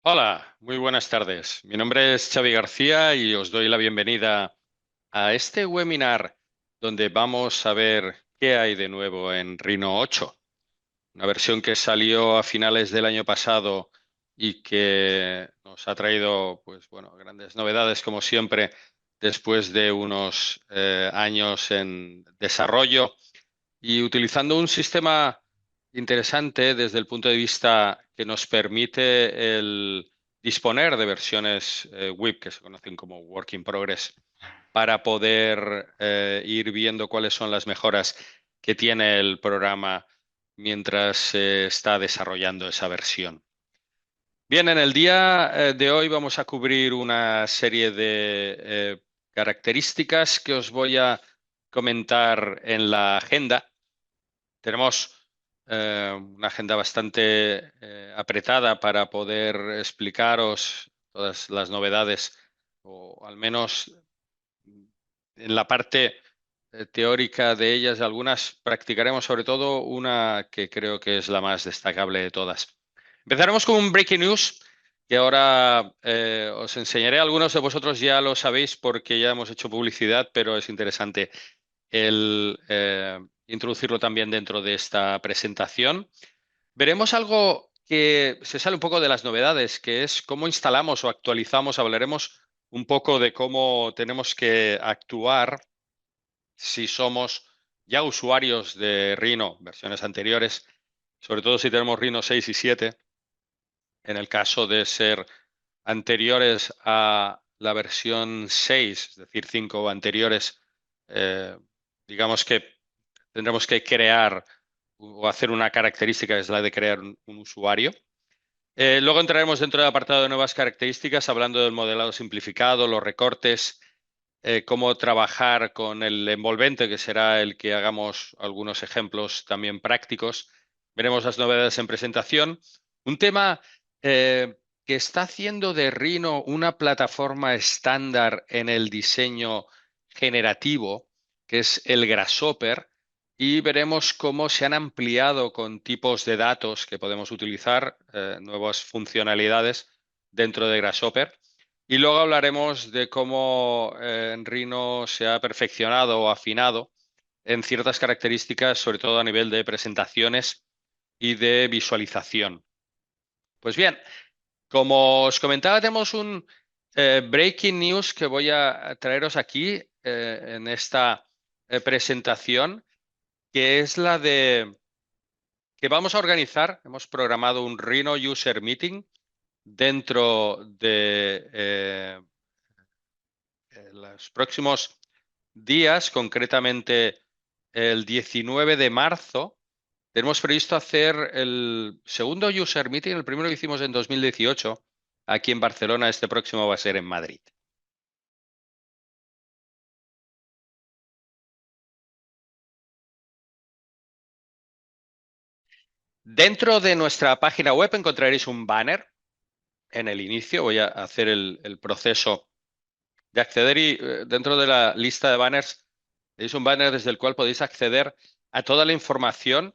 Hola, muy buenas tardes. Mi nombre es Xavi García y os doy la bienvenida a este webinar donde vamos a ver qué hay de nuevo en Rhino 8, una versión que salió a finales del año pasado y que nos ha traído, pues bueno, grandes novedades como siempre después de unos años en desarrollo y utilizando un sistema interesante desde el punto de vista que nos permite el disponer de versiones web que se conocen como Work in Progress para poder ir viendo cuáles son las mejoras que tiene el programa mientras se está desarrollando esa versión. Bien, en el día de hoy vamos a cubrir una serie de características que os voy a comentar en la agenda. Tenemos una agenda bastante apretada para poder explicaros todas las novedades, o al menos en la parte teórica de ellas, algunas practicaremos, sobre todo una que creo que es la más destacable de todas. Empezaremos con un breaking news que ahora os enseñaré. Algunos de vosotros ya lo sabéis porque ya hemos hecho publicidad, pero es interesante el introducirlo también dentro de esta presentación. Veremos algo que se sale un poco de las novedades, que es cómo instalamos o actualizamos. Hablaremos un poco de cómo tenemos que actuar si somos ya usuarios de Rhino, versiones anteriores, sobre todo si tenemos Rhino 6 y 7. En el caso de ser anteriores a la versión 6, es decir, 5 o anteriores, eh, digamos que tendremos que crear o hacer una característica, que es la de crear un usuario. Luego entraremos dentro del apartado de nuevas características, hablando del modelado simplificado, los recortes, cómo trabajar con el envolvente, que será el que hagamos algunos ejemplos también prácticos. Veremos las novedades en presentación. Un tema que está haciendo de Rhino una plataforma estándar en el diseño generativo, que es el Grasshopper, y veremos cómo se han ampliado con tipos de datos que podemos utilizar, nuevas funcionalidades dentro de Grasshopper. Y luego hablaremos de cómo Rhino se ha perfeccionado o afinado en ciertas características, sobre todo a nivel de presentaciones y de visualización. Pues bien, como os comentaba, tenemos un breaking news que voy a traeros aquí en esta presentación, que es la de que vamos a organizar. Hemos programado un Rhino User Meeting dentro de los próximos días, concretamente el 19 de marzo. Tenemos previsto hacer el segundo User Meeting. El primero lo hicimos en 2018 aquí en Barcelona. Este próximo va a ser en Madrid. Dentro de nuestra página web encontraréis un banner en el inicio. Voy a hacer el proceso de acceder y dentro de la lista de banners tenéis un banner desde el cual podéis acceder a toda la información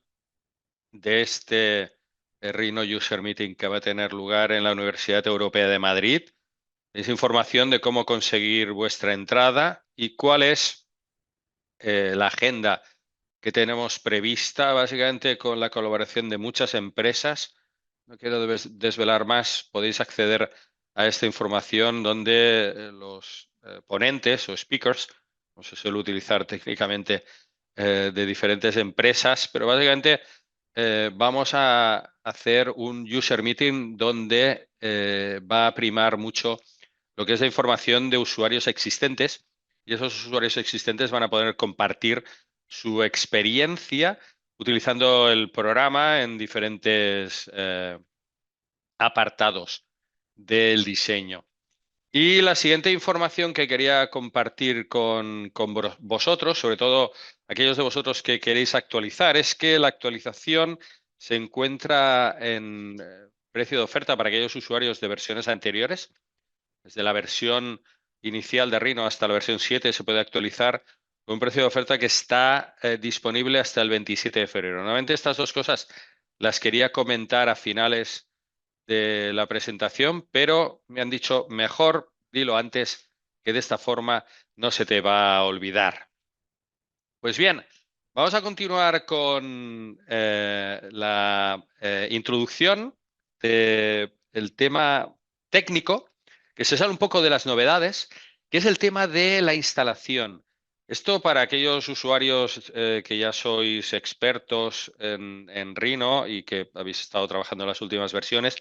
de este Rhino User Meeting que va a tener lugar en la Universidad Europea de Madrid. Tenéis información de cómo conseguir vuestra entrada y cuál es la agenda que tenemos prevista, básicamente con la colaboración de muchas empresas. No quiero desvelar más, podéis acceder a esta información donde los ponentes o speakers, no se suele utilizar técnicamente, de diferentes empresas, pero básicamente vamos a hacer un user meeting donde va a primar mucho lo que es la información de usuarios existentes, y esos usuarios existentes van a poder compartir su experiencia utilizando el programa en diferentes apartados del diseño. Y la siguiente información que quería compartir con vosotros, sobre todo aquellos de vosotros que queréis actualizar, es que la actualización se encuentra en precio de oferta para aquellos usuarios de versiones anteriores. Desde la versión inicial de Rhino hasta la versión 7 se puede actualizar con un precio de oferta que está disponible hasta el 27 de febrero. Normalmente estas dos cosas las quería comentar a finales de la presentación, pero me han dicho mejor dilo antes, que de esta forma no se te va a olvidar. Pues bien, vamos a continuar con la introducción del tema técnico, que se sale un poco de las novedades, que es el tema de la instalación. Esto para aquellos usuarios que ya sois expertos en Rhino y que habéis estado trabajando en las últimas versiones,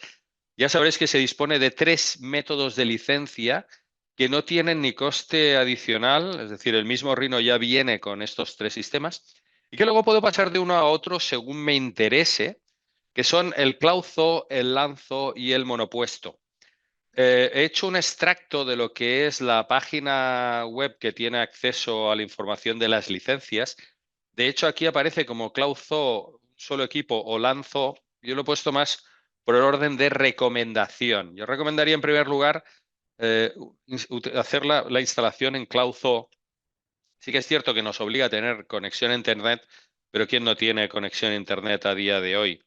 ya sabréis que se dispone de 3 métodos de licencia que no tienen ni coste adicional, es decir, el mismo Rhino ya viene con estos 3 sistemas y que luego puedo pasar de uno a otro según me interese, que son el clauzo, el lanzo y el monopuesto. He hecho un extracto de lo que es la página web que tiene acceso a la información de las licencias. De hecho, aquí aparece como clauzo un solo equipo o lanzo. Yo lo he puesto más por el orden de recomendación. Yo recomendaría en primer lugar hacer la instalación en clauzo. Sí que es cierto que nos obliga a tener conexión a Internet, pero ¿quién no tiene conexión a Internet a día de hoy?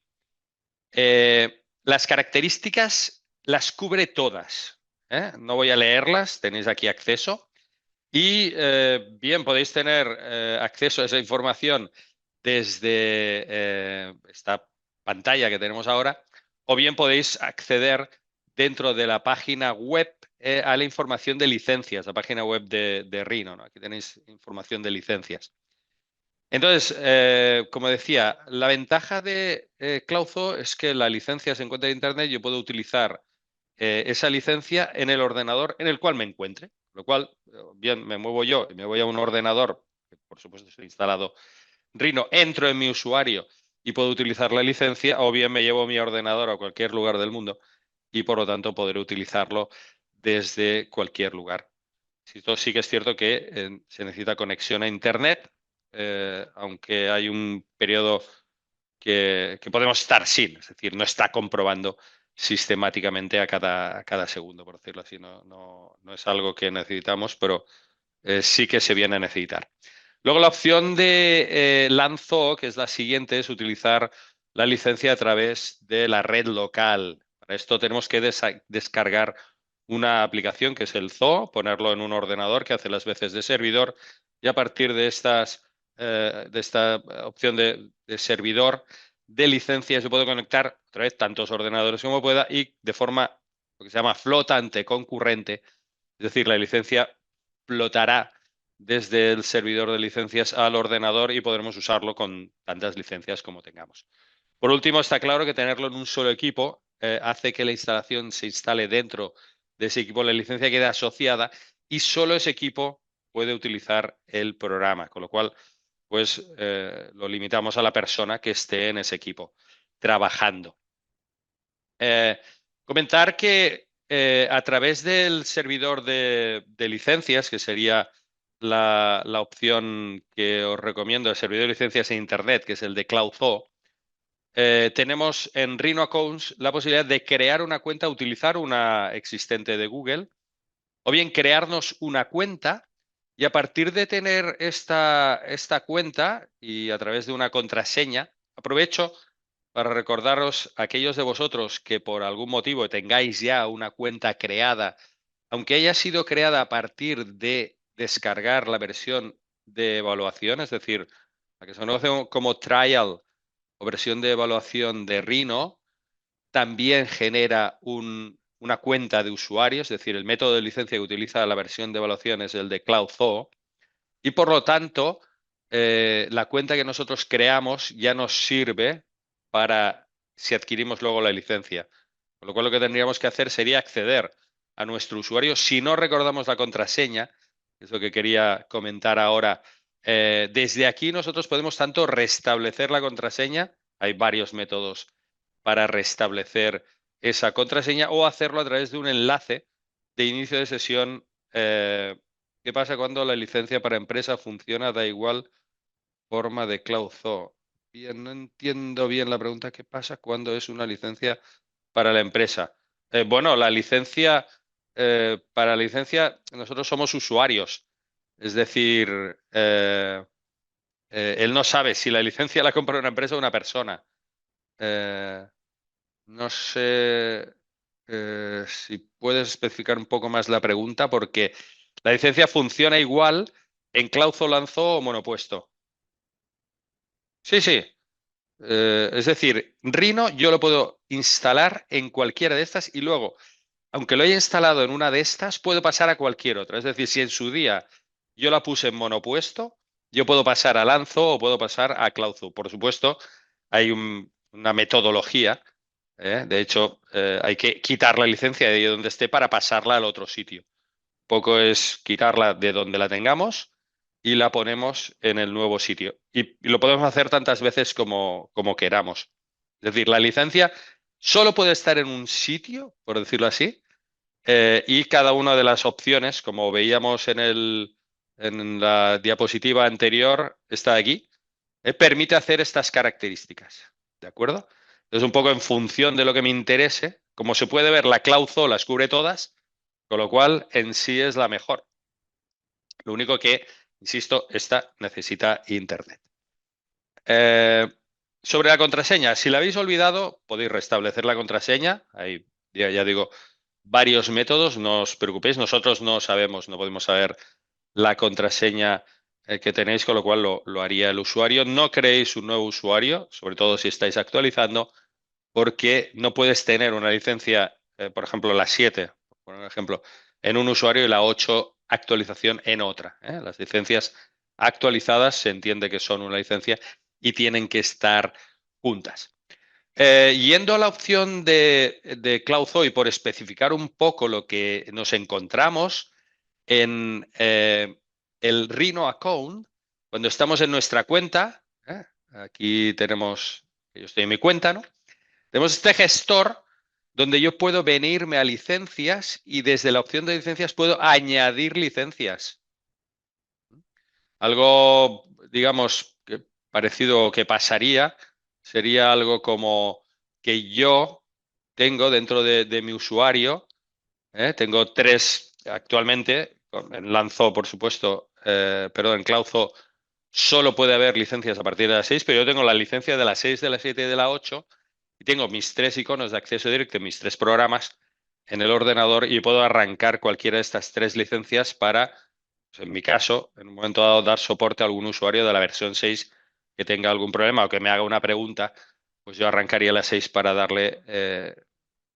Las características las cubre todas, ¿eh? No voy a leerlas, tenéis aquí acceso. Y bien, podéis tener acceso a esa información desde esta pantalla que tenemos ahora, o bien podéis acceder dentro de la página web a la información de licencias, la página web de Rhino, ¿no? Aquí tenéis información de licencias. Entonces, como decía, la ventaja de Clauzo es que la licencia se encuentra en Internet, yo puedo utilizar esa licencia en el ordenador en el cual me encuentre. Lo cual, bien, me muevo yo y me voy a un ordenador, que por supuesto estoy instalado Rhino, entro en mi usuario y puedo utilizar la licencia, o bien me llevo mi ordenador a cualquier lugar del mundo y por lo tanto podré utilizarlo desde cualquier lugar. Esto sí que es cierto que se necesita conexión a Internet, aunque hay un periodo que podemos estar sin, es decir, no está comprobando sistemáticamente a cada segundo, por decirlo así. No es algo que necesitamos, pero sí que se viene a necesitar. Luego la opción de Lanzo, que es la siguiente, es utilizar la licencia a través de la red local. Para esto tenemos que descargar una aplicación que es el Zoo, ponerlo en un ordenador que hace las veces de servidor y a partir de esta opción de servidor de licencias yo puedo conectar otra vez tantos ordenadores como pueda y de forma lo que se llama flotante, concurrente, es decir, la licencia flotará desde el servidor de licencias al ordenador y podremos usarlo con tantas licencias como tengamos. Por último, está claro que tenerlo en un solo equipo hace que la instalación se instale dentro de ese equipo, la licencia queda asociada y solo ese equipo puede utilizar el programa, con lo cual pues lo limitamos a la persona que esté en ese equipo trabajando. Comentar que a través del servidor de licencias, que sería la opción que os recomiendo, el servidor de licencias en Internet, que es el de CloudZoo, tenemos en Rhino Accounts la posibilidad de crear una cuenta, utilizar una existente de Google, o bien crearnos una cuenta y a partir de tener esta cuenta y a través de una contraseña, aprovecho para recordaros a aquellos de vosotros que por algún motivo tengáis ya una cuenta creada, aunque haya sido creada a partir de descargar la versión de evaluación, es decir, la que se conoce como trial o versión de evaluación de Rhino, también genera una cuenta de usuario, es decir, el método de licencia que utiliza la versión de evaluación es el de CloudZoo, y por lo tanto, la cuenta que nosotros creamos ya nos sirve para si adquirimos luego la licencia. Con lo cual, lo que tendríamos que hacer sería acceder a nuestro usuario. Si no recordamos la contraseña, que es lo que quería comentar ahora, desde aquí nosotros podemos tanto restablecer la contraseña, hay varios métodos para restablecer esa contraseña, o hacerlo a través de un enlace de inicio de sesión. ¿Qué pasa cuando la licencia para empresa funciona? Da igual forma de CloudZoo. Bien, no entiendo bien la pregunta. ¿Qué pasa cuando es una licencia para la empresa? Bueno, la licencia, para la licencia, nosotros somos usuarios. Es decir, él no sabe si la licencia la compra una empresa o una persona. Eh, No sé si puedes especificar un poco más la pregunta, porque la licencia funciona igual en Clauzo, Lanzo o monopuesto. Sí, sí. Es decir, Rhino yo lo puedo instalar en cualquiera de estas y luego, aunque lo haya instalado en una de estas, puedo pasar a cualquier otra. Es decir, si en su día yo la puse en monopuesto, yo puedo pasar a Lanzo o puedo pasar a Clauzo. Por supuesto, hay una metodología. De hecho, hay que quitar la licencia de donde esté para pasarla al otro sitio. Poco es quitarla de donde la tengamos y la ponemos en el nuevo sitio. Y lo podemos hacer tantas veces como queramos. Es decir, la licencia solo puede estar en un sitio, por decirlo así, y cada una de las opciones, como veíamos en la diapositiva anterior, está aquí, permite hacer estas características. ¿De acuerdo? Entonces, un poco en función de lo que me interese, como se puede ver, la Clauzo las cubre todas, con lo cual en sí es la mejor. Lo único que, insisto, esta necesita internet. Eh, sobre la contraseña, si la habéis olvidado, podéis restablecer la contraseña. Hay, ya digo, varios métodos, no os preocupéis, nosotros no sabemos, no podemos saber la contraseña que tenéis, con lo cual lo haría el usuario. No creéis un nuevo usuario, sobre todo si estáis actualizando, porque no puedes tener una licencia, por ejemplo, la 7, por poner un ejemplo, en un usuario y la 8 actualización en otra. Las licencias actualizadas se entiende que son una licencia y tienen que estar juntas. Yendo a la opción de CloudZoe, por especificar un poco lo que nos encontramos en el Rhino Account, cuando estamos en nuestra cuenta, aquí tenemos, yo estoy en mi cuenta, ¿no? Tenemos este gestor donde yo puedo venirme a licencias y desde la opción de licencias puedo añadir licencias. Algo, digamos, parecido que pasaría sería algo como que yo tengo dentro de mi usuario, tengo tres actualmente, en Lanzo, por supuesto, perdón, en Clauzo solo puede haber licencias a partir de las 6, pero yo tengo la licencia de las 6, de las 7 y de la 8 y tengo mis tres iconos de acceso directo, mis tres programas en el ordenador y puedo arrancar cualquiera de estas tres licencias para, pues en mi caso, en un momento dado, dar soporte a algún usuario de la versión 6 que tenga algún problema o que me haga una pregunta, pues yo arrancaría la 6 para darle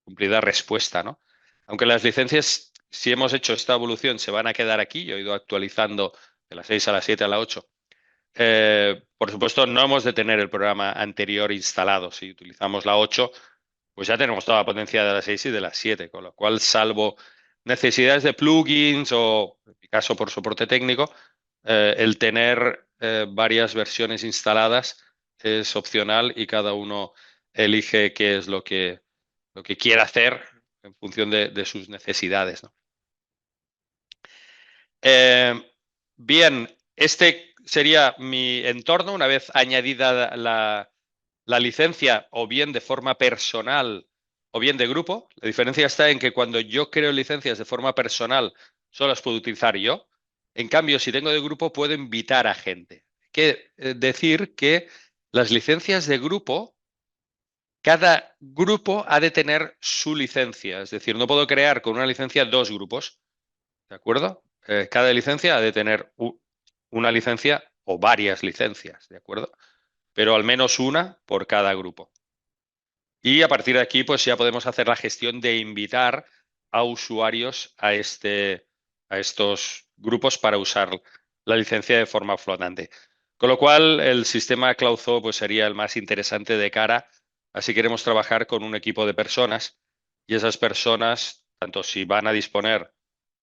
cumplida respuesta, ¿no? Aunque las licencias, si hemos hecho esta evolución, se van a quedar aquí, yo he ido actualizando de la 6 a la 7 a la 8. Por supuesto, no hemos de tener el programa anterior instalado. Si utilizamos la 8, pues ya tenemos toda la potencia de la 6 y de la 7, con lo cual, salvo necesidades de plugins o, en mi caso, por soporte técnico, el tener varias versiones instaladas es opcional y cada uno elige qué es lo que quiere hacer en función de sus necesidades, ¿no? Bien, este sería mi entorno una vez añadida la licencia, o bien de forma personal o bien de grupo. La diferencia está en que cuando yo creo licencias de forma personal, solo las puedo utilizar yo. En cambio, si tengo de grupo, puedo invitar a gente. Hay que decir que las licencias de grupo, cada grupo ha de tener su licencia. Es decir, no puedo crear con una licencia dos grupos. ¿De acuerdo? Cada licencia ha de tener una licencia o varias licencias, ¿de acuerdo? Pero al menos una por cada grupo. Y a partir de aquí, pues ya podemos hacer la gestión de invitar a usuarios a estos grupos para usar la licencia de forma flotante. Con lo cual, el sistema CloudZoo pues, sería el más interesante de cara a si queremos trabajar con un equipo de personas y esas personas, tanto si van a disponer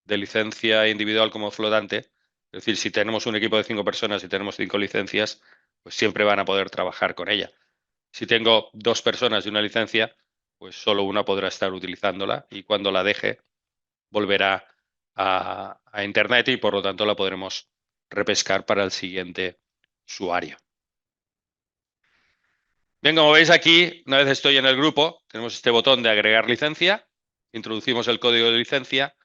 de licencia individual como flotante, es decir, si tenemos un equipo de 5 personas y tenemos 5 licencias, pues siempre van a poder trabajar con ella. Si tengo 2 personas y una licencia, pues solo una podrá estar utilizándola y cuando la deje volverá a Internet y por lo tanto la podremos repescar para el siguiente usuario. Bien, como veis aquí, una vez estoy en el grupo, tenemos este botón de agregar licencia, introducimos el código de licencia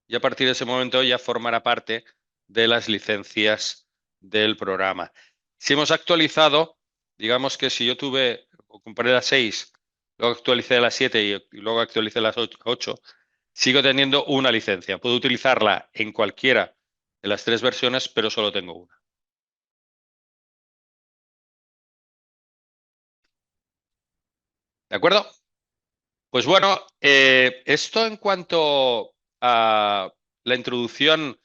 y a partir de ese momento ya formará parte de las licencias del programa. Si hemos actualizado, digamos que si yo tuve o compré la 6 luego actualicé las 7 y luego actualicé las 8, sigo teniendo una licencia. Puedo utilizarla en cualquiera de las 3 versiones, pero solo tengo una. ¿De acuerdo? Pues bueno, esto en cuanto a la introducción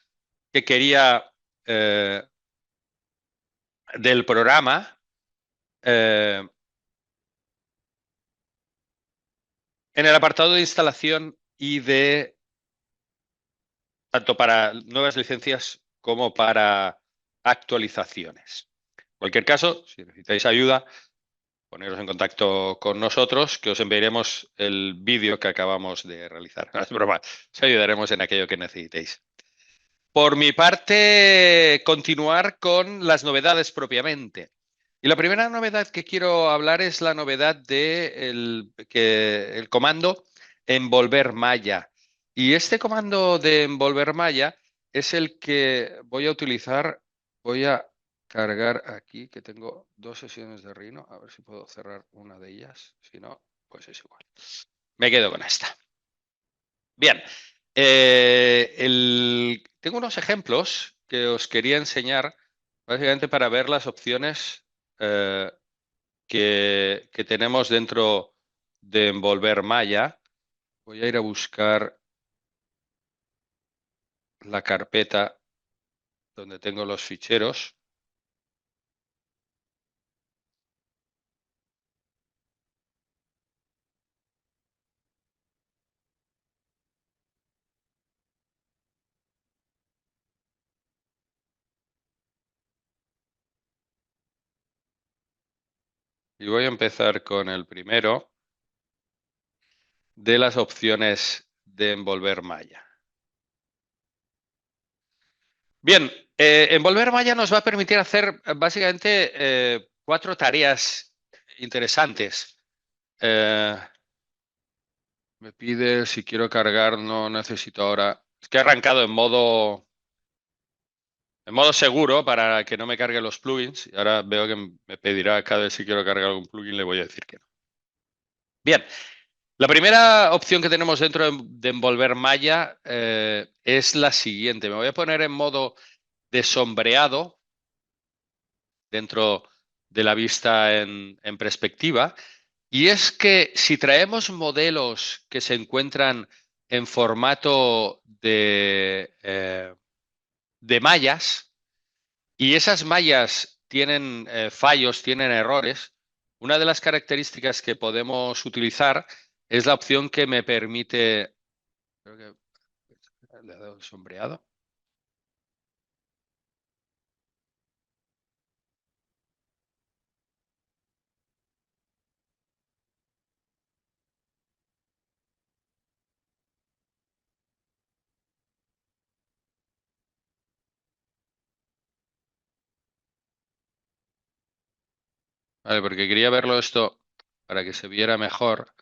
que quería eh, del programa. eh, en el apartado de instalación y de tanto para nuevas licencias como para actualizaciones. En cualquier caso, si necesitáis ayuda, poneros en contacto con nosotros, que os enviaremos el vídeo que acabamos de realizar. No es broma, os ayudaremos en aquello que necesitéis. Por mi parte, continuar con las novedades propiamente. Y la primera novedad que quiero hablar es la novedad de el comando envolver malla. Y este comando de envolver malla es el que voy a utilizar. Voy a cargar aquí, que tengo 2 sesiones de Rhino. A ver si puedo cerrar una de ellas. Si no, pues es igual. Me quedo con esta. Bien, tengo unos ejemplos que os quería enseñar, básicamente para ver las opciones eh, que tenemos dentro de envolver malla. Voy a ir a buscar la carpeta donde tengo los ficheros y voy a empezar con el primero de las opciones de envolver malla. Bien, envolver malla nos va a permitir hacer básicamente 4 tareas interesantes. Eh, Me pide si quiero cargar, no necesito ahora. Es que he arrancado en modo seguro para que no me cargue los plugins. Y ahora veo que me pedirá cada vez si quiero cargar algún plugin, le voy a decir que no. Bien, la primera opción que tenemos dentro de envolver malla es la siguiente. Me voy a poner en modo de sombreado dentro de la vista en perspectiva. Y es que si traemos modelos que se encuentran en formato de mallas y esas mallas tienen fallos, tienen errores, una de las características que podemos utilizar es la opción que me permite, creo que le he dado el sombreado. Vale, porque quería verlo esto para que se viera mejor.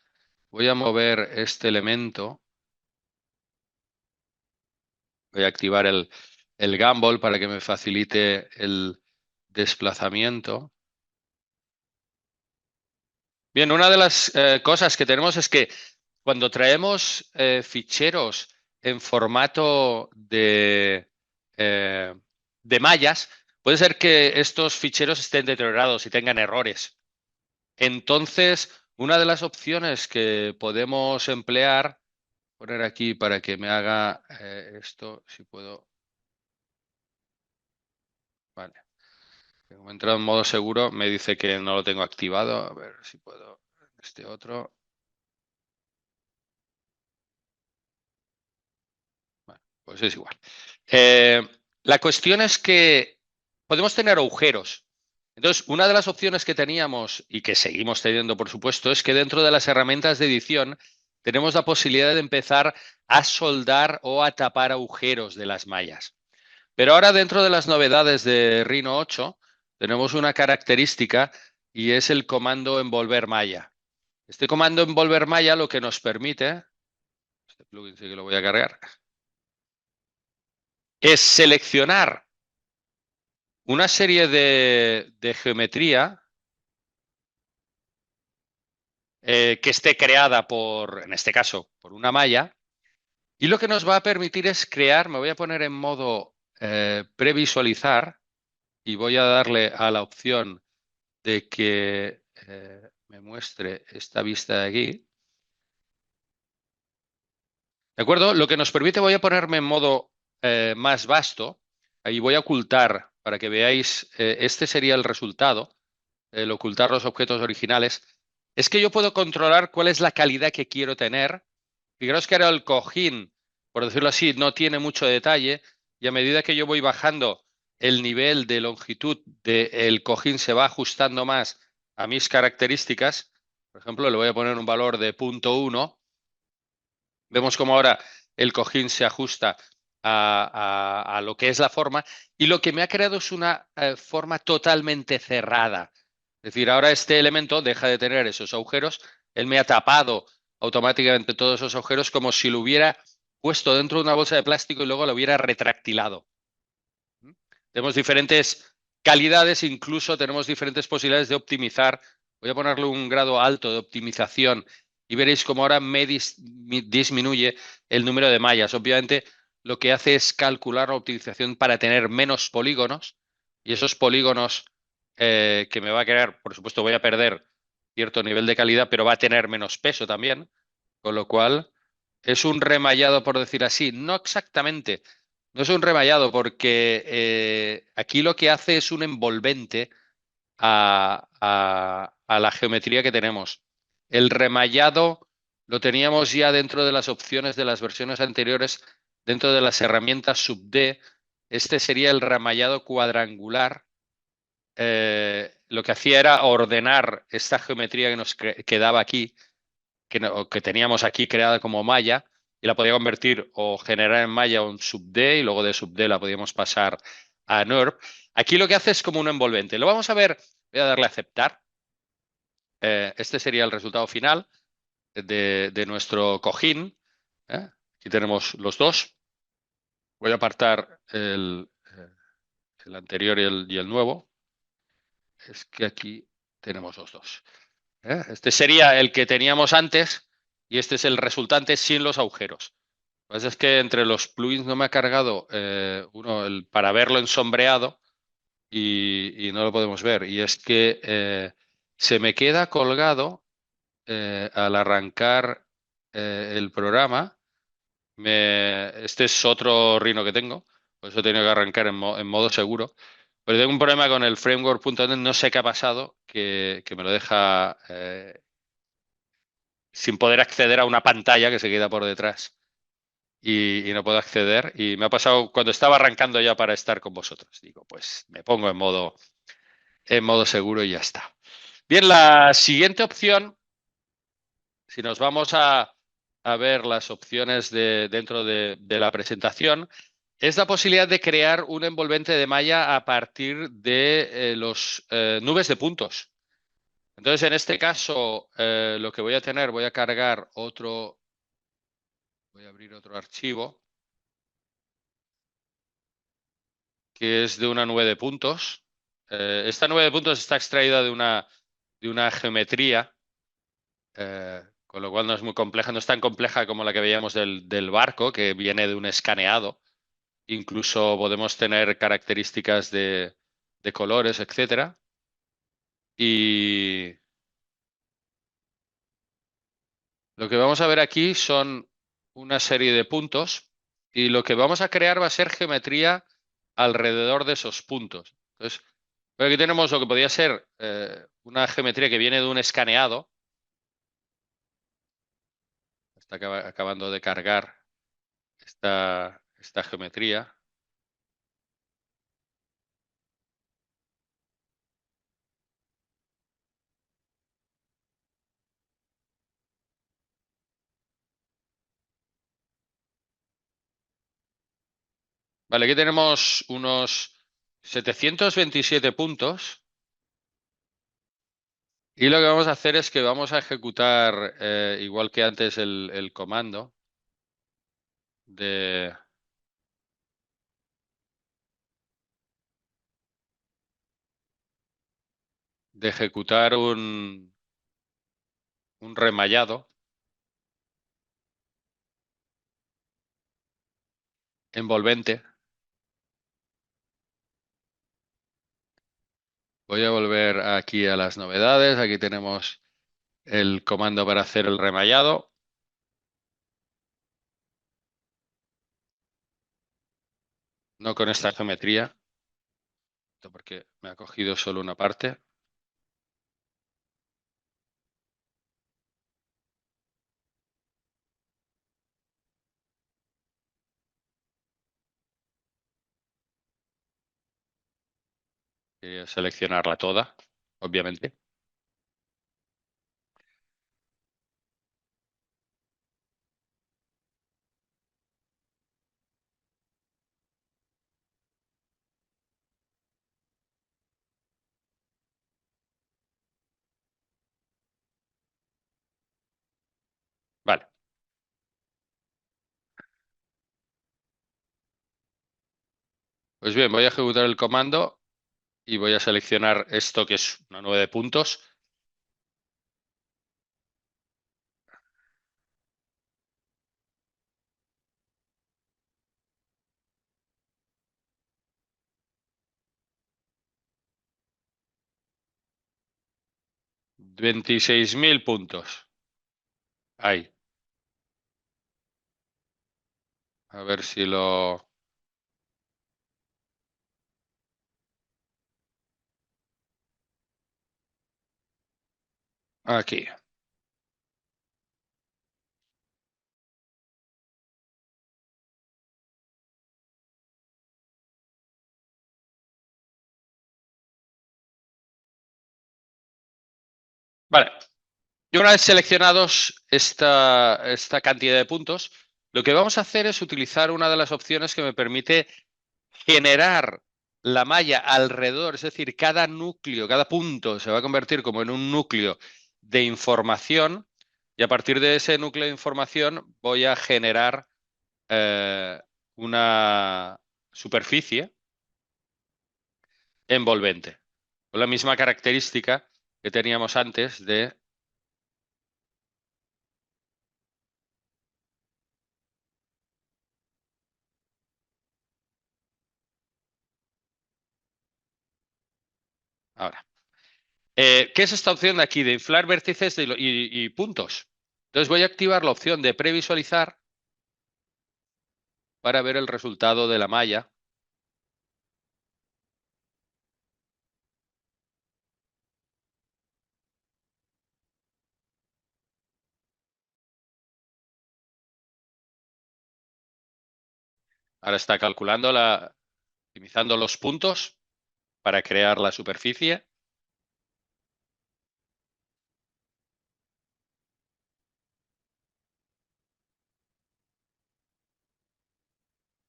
Voy a mover este elemento. Voy a activar el Gumball para que me facilite el desplazamiento. Bien, una de las cosas que tenemos es que cuando traemos ficheros en formato de mallas, puede ser que estos ficheros estén deteriorados y tengan errores. Entonces, una de las opciones que podemos emplear, poner aquí para que me haga esto, si puedo. Vale. Como he entrado en modo seguro, me dice que no lo tengo activado. A ver si puedo. Este otro. Bueno, pues es igual. Eh, la cuestión es que podemos tener agujeros. Entonces, una de las opciones que teníamos y que seguimos teniendo, por supuesto, es que dentro de las herramientas de edición tenemos la posibilidad de empezar a soldar o a tapar agujeros de las mallas. Pero ahora dentro de las novedades de Rhino 8 tenemos una característica y es el comando envolver malla. Este comando envolver malla lo que nos permite, este plugin sí que lo voy a cargar, es seleccionar una serie de geometría que esté creada por, en este caso, por una malla. Y lo que nos va a permitir es crear, me voy a poner en modo previsualizar y voy a darle a la opción de que me muestre esta vista de aquí. ¿De acuerdo? Lo que nos permite, voy a ponerme en modo más vasto y voy a ocultar para que veáis, este sería el resultado, el ocultar los objetos originales. Es que yo puedo controlar cuál es la calidad que quiero tener. Fijaros que ahora el cojín, por decirlo así, no tiene mucho detalle y a medida que yo voy bajando el nivel de longitud del cojín se va ajustando más a mis características. Por ejemplo, le voy a poner un valor de 0,1. Vemos cómo ahora el cojín se ajusta a lo que es la forma y lo que me ha creado es una forma totalmente cerrada. Es decir, ahora este elemento deja de tener esos agujeros. Él me ha tapado automáticamente todos esos agujeros como si lo hubiera puesto dentro de una bolsa de plástico y luego lo hubiera retractilado. Tenemos diferentes calidades, incluso tenemos diferentes posibilidades de optimizar. Voy a ponerle un grado alto de optimización y veréis cómo ahora me disminuye el número de mallas. Obviamente lo que hace es calcular la optimización para tener menos polígonos y esos polígonos que me va a crear, por supuesto voy a perder cierto nivel de calidad, pero va a tener menos peso también, con lo cual es un remallado, por decir así, no exactamente. No es un remallado porque aquí lo que hace es un envolvente a la geometría que tenemos. El remallado lo teníamos ya dentro de las opciones de las versiones anteriores, dentro de las herramientas sub-D. Este sería el remallado cuadrangular. Lo que hacía era ordenar esta geometría que nos quedaba aquí, que teníamos aquí creada como malla, y la podía convertir o generar en malla o en sub-D, y luego de sub-D la podíamos pasar a NURB. Aquí lo que hace es como un envolvente. Lo vamos a ver, voy a darle a aceptar. Este sería el resultado final de nuestro cojín. Aquí tenemos los dos. Voy a apartar el anterior y el nuevo. Es que aquí tenemos los dos. Este sería el que teníamos antes y este es el resultante sin los agujeros. Lo que pasa es que entre los plugins no me ha cargado uno para verlo ensombreado y no lo podemos ver. Y es que se me queda colgado al arrancar el programa. Este es otro Rhino que tengo, por eso he tenido que arrancar en modo seguro. Pero tengo un problema con el framework.net, no sé qué ha pasado, que me lo deja sin poder acceder a una pantalla que se queda por detrás y no puedo acceder. Y me ha pasado cuando estaba arrancando ya para estar con vosotros. Digo, pues me pongo en modo seguro y ya está. Bien, la siguiente opción, si nos vamos a ver las opciones dentro de la presentación, es la posibilidad de crear un envolvente de malla a partir de los nubes de puntos. Entonces, en este caso, lo que voy a tener, voy a cargar otro, voy a abrir otro archivo que es de una nube de puntos. Esta nube de puntos está extraída de una geometría, con lo cual no es muy compleja, no es tan compleja como la que veíamos del barco, que viene de un escaneado. Incluso podemos tener características de colores, etcétera. Y lo que vamos a ver aquí son una serie de puntos y lo que vamos a crear va a ser geometría alrededor de esos puntos. Entonces, aquí tenemos lo que podría ser una geometría que viene de un escaneado. Está acabando de cargar esta geometría. Vale, aquí tenemos unos 727 puntos. Y lo que vamos a hacer es que vamos a ejecutar, igual que antes, el comando de, ejecutar un remallado envolvente. Voy a volver aquí a las novedades. Aquí tenemos el comando para hacer el remallado. No con esta geometría, porque me ha cogido solo una parte. Quería seleccionarla toda, obviamente. Vale. Pues bien, voy a ejecutar el comando y voy a seleccionar esto que es una 9 de puntos. $26.000 puntos. Ahí. A ver si lo... Aquí. Vale. Y una vez seleccionados esta cantidad de puntos, lo que vamos a hacer es utilizar una de las opciones que me permite generar la malla alrededor, es decir, cada núcleo, cada punto se va a convertir como en un núcleo de información y a partir de ese núcleo de información voy a generar una superficie envolvente, con la misma característica que teníamos antes de... Ahora. ¿Qué es esta opción de aquí? De inflar vértices y puntos. Entonces voy a activar la opción de previsualizar para ver el resultado de la malla. Ahora está calculando optimizando los puntos para crear la superficie.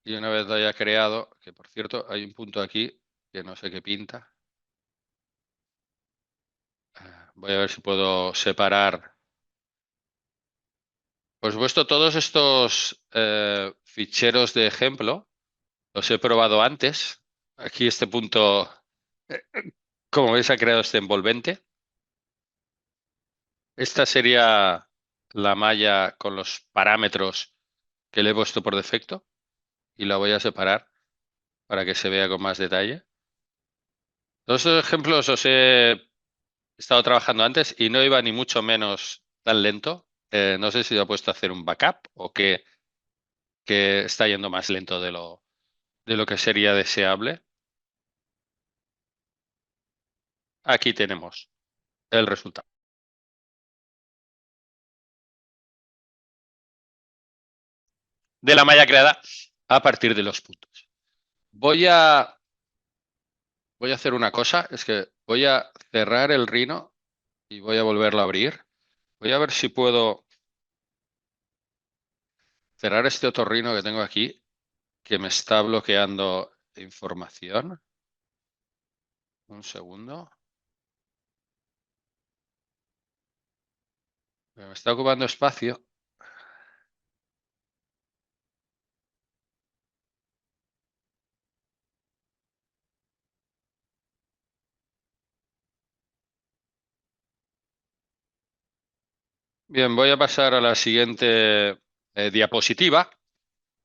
Y una vez lo haya creado, que por cierto hay un punto aquí que no sé qué pinta. Voy a ver si puedo separar. Por supuesto, todos estos ficheros de ejemplo los he probado antes. Aquí este punto, eh, como veis, ha creado este envolvente. Esta sería la malla con los parámetros que le he puesto por defecto y la voy a separar para que se vea con más detalle. Todos estos ejemplos los he estado trabajando antes y no iba ni mucho menos tan lento. No sé si lo he puesto a hacer un backup o que está yendo más lento de lo que sería deseable. Aquí tenemos el resultado de la malla creada a partir de los puntos. Voy a hacer una cosa, es que voy a cerrar el Rhino y voy a volverlo a abrir. Voy a ver si puedo cerrar este otorrino que tengo aquí, que me está bloqueando información. Un segundo. Me está ocupando espacio. Bien, voy a pasar a la siguiente diapositiva.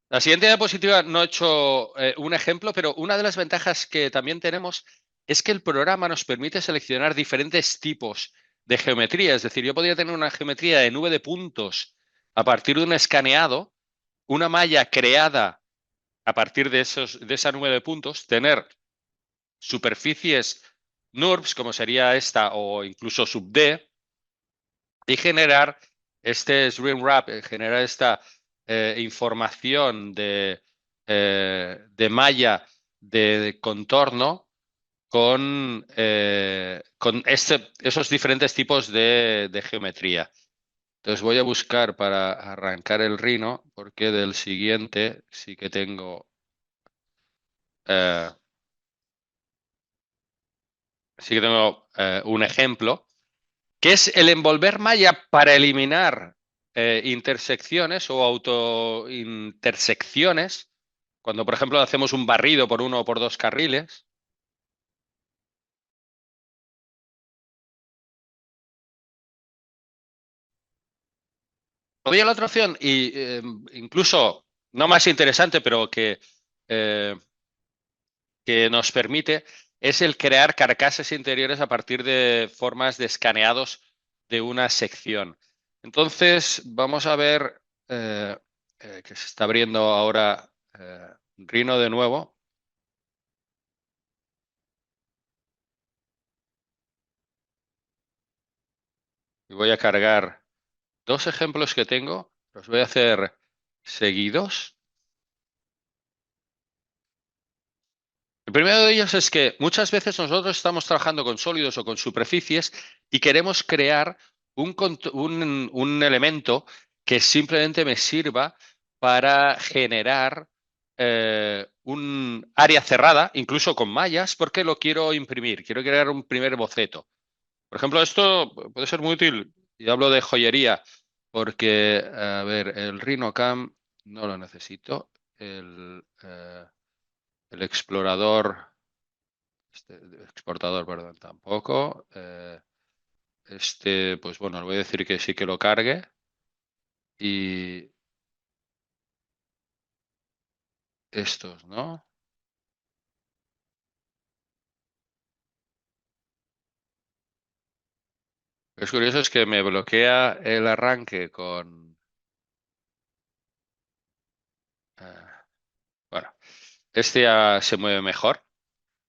La siguiente diapositiva no he hecho un ejemplo, pero una de las ventajas que también tenemos es que el programa nos permite seleccionar diferentes tipos de geometría. Es decir, yo podría tener una geometría de nube de puntos a partir de un escaneado, una malla creada a partir de esa nube de puntos, tener superficies NURBS, como sería esta, o incluso sub-D, y generar este Shrink Wrap, generar esta información de malla de contorno con esos diferentes tipos de geometría. Entonces voy a buscar para arrancar el Rhino, porque del siguiente eh, sí que tengo un ejemplo, que es el envolver malla para eliminar intersecciones o autointersecciones. Cuando, por ejemplo, hacemos un barrido por uno o por dos carriles. O bien la otra opción, y incluso no más interesante, pero eh, que nos permite, es el crear carcasas interiores a partir de formas de escaneados de una sección. Entonces, vamos a ver que se está abriendo ahora Rhino de nuevo. Y voy a cargar dos ejemplos que tengo. Los voy a hacer seguidos. El primero de ellos es que muchas veces nosotros estamos trabajando con sólidos o con superficies y queremos crear un elemento que simplemente me sirva para generar un área cerrada, incluso con mallas, porque lo quiero imprimir, quiero crear un primer boceto. Por ejemplo, esto puede ser muy útil, y hablo de joyería, porque, a ver, el RhinoCam no lo necesito, el explorador, exportador, perdón, tampoco. Pues bueno, le voy a decir que sí que lo cargue. Y estos, ¿no? Lo que es curioso es que me bloquea el arranque con... eh, bueno, este ya se mueve mejor.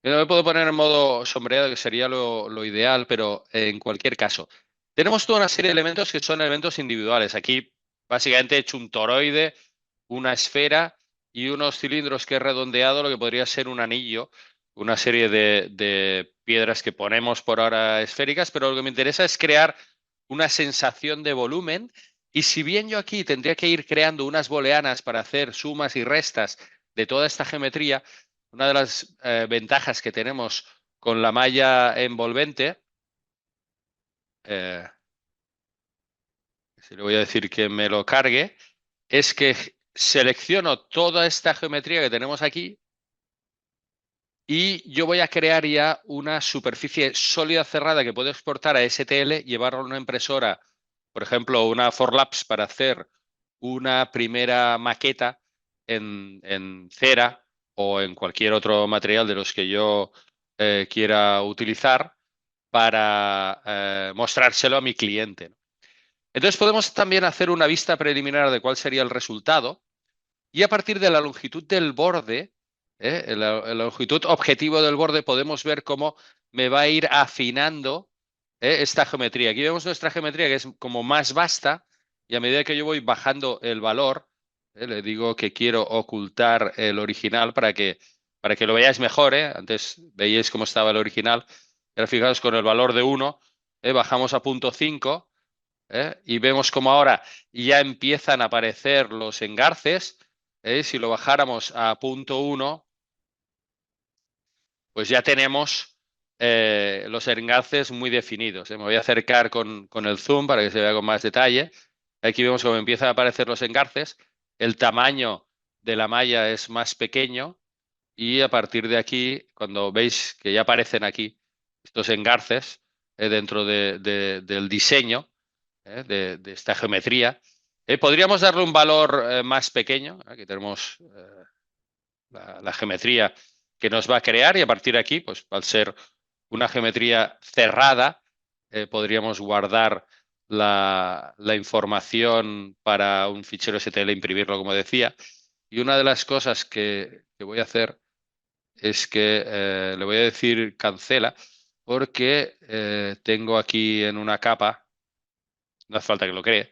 Yo no me puedo poner en modo sombreado, que sería lo ideal, pero en cualquier caso, tenemos toda una serie de elementos que son elementos individuales. Aquí básicamente he hecho un toroide, una esfera y unos cilindros que he redondeado lo que podría ser un anillo, una serie de piedras que ponemos por ahora esféricas, pero lo que me interesa es crear una sensación de volumen. Y si bien yo aquí tendría que ir creando unas booleanas para hacer sumas y restas de toda esta geometría, una de las ventajas que tenemos con la malla envolvente, eh, si le voy a decir que me lo cargue, es que selecciono toda esta geometría que tenemos aquí y yo voy a crear ya una superficie sólida cerrada que puedo exportar a STL, llevarlo a una impresora, por ejemplo, una Forlabs para hacer una primera maqueta en cera o en cualquier otro material de los que yo quiera utilizar para mostrárselo a mi cliente. Entonces podemos también hacer una vista preliminar de cuál sería el resultado y a partir de la longitud del borde, la longitud objetivo del borde, podemos ver cómo me va a ir afinando esta geometría. Aquí vemos nuestra geometría que es como más vasta y a medida que yo voy bajando el valor, le digo que quiero ocultar el original para que lo veáis mejor. Antes veíais cómo estaba el original. Ahora fijaos con el valor de 1, bajamos a 0,5. Y vemos como ahora ya empiezan a aparecer los engarces. Si lo bajáramos a 0,1, pues ya tenemos los engarces muy definidos. Me voy a acercar con el zoom para que se vea con más detalle. Aquí vemos cómo empiezan a aparecer los engarces. El tamaño de la malla es más pequeño y a partir de aquí, cuando veis que ya aparecen aquí estos engarces dentro del diseño, de esta geometría. Podríamos darle un valor más pequeño. Aquí tenemos la geometría que nos va a crear y a partir de aquí, pues al ser una geometría cerrada, podríamos guardar la información para un fichero STL, imprimirlo, como decía. Y una de las cosas que voy a hacer es que le voy a decir cancela porque tengo aquí en una capa, no hace falta que lo cree,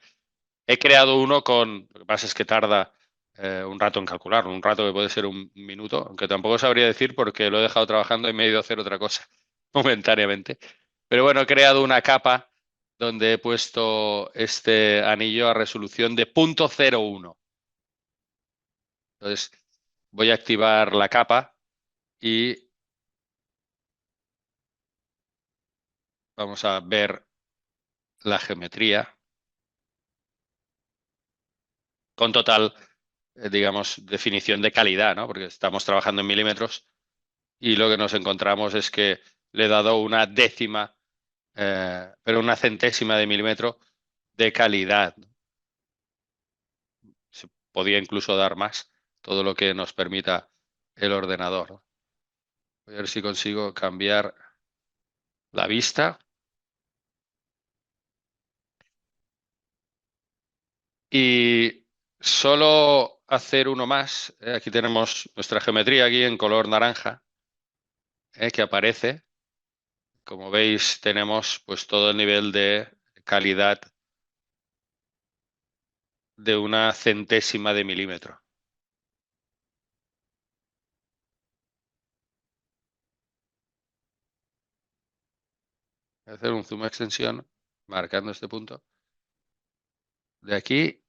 he creado uno con, lo que pasa es que tarda un rato en calcularlo, un rato que puede ser un minuto, aunque tampoco sabría decir porque lo he dejado trabajando y me he ido a hacer otra cosa momentáneamente. Pero bueno, he creado una capa donde he puesto este anillo a resolución de 0.01. Entonces voy a activar la capa y vamos a ver la geometría con total, digamos, definición de calidad, ¿no? Porque estamos trabajando en milímetros y lo que nos encontramos es que le he dado una décima, pero una centésima de milímetro de calidad. Se podía incluso dar más, todo lo que nos permita el ordenador. Voy a ver si consigo cambiar la vista. Y solo hacer uno más. Aquí tenemos nuestra geometría aquí en color naranja, que aparece. Como veis, tenemos pues todo el nivel de calidad de una centésima de milímetro. Voy a hacer un zoom extensión marcando este punto. De aquí.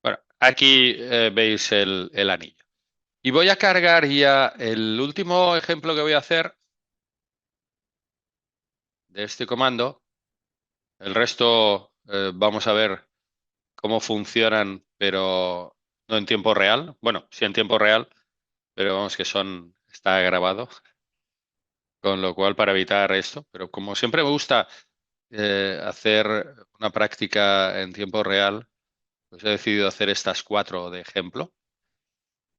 Bueno, aquí veis el anillo. Y voy a cargar ya el último ejemplo que voy a hacer de este comando. El resto vamos a ver cómo funcionan, pero no en tiempo real. Bueno, sí en tiempo real, pero vamos que está grabado, con lo cual para evitar esto. Pero como siempre me gusta hacer una práctica en tiempo real, pues he decidido hacer estas 4 de ejemplo.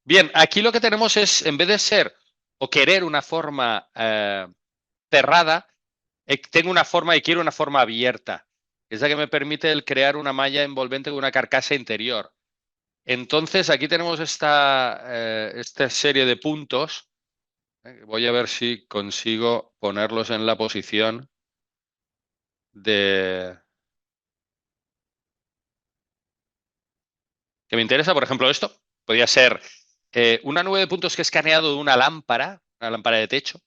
Bien, aquí lo que tenemos es, en vez de ser o querer una forma cerrada, tengo una forma y quiero una forma abierta. Es la que me permite el crear una malla envolvente con una carcasa interior. Entonces, aquí tenemos esta serie de puntos. Voy a ver si consigo ponerlos en la posición de que me interesa. Por ejemplo, esto podría ser una nube de puntos que he escaneado de una lámpara de techo.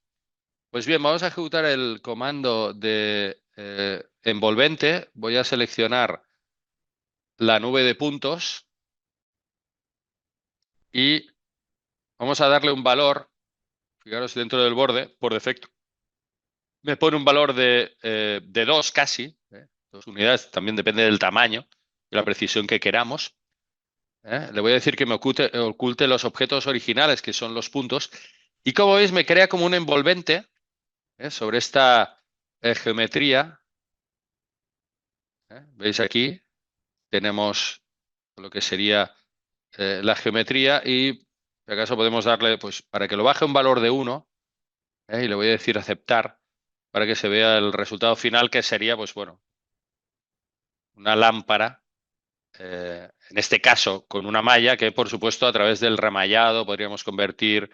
Pues bien, vamos a ejecutar el comando de envolvente. Voy a seleccionar la nube de puntos y vamos a darle un valor. Fijaros dentro del borde, por defecto. Me pone un valor de 2 casi. 2 unidades, también depende del tamaño y la precisión que queramos. Le voy a decir que me oculte los objetos originales, que son los puntos. Y como veis, me crea como un envolvente sobre esta geometría. ¿Veis aquí? Tenemos lo que sería la geometría y, si acaso, podemos darle, pues, para que lo baje un valor de 1, y le voy a decir aceptar para que se vea el resultado final, que sería, pues bueno, una lámpara, en este caso con una malla que, por supuesto, a través del remallado podríamos convertir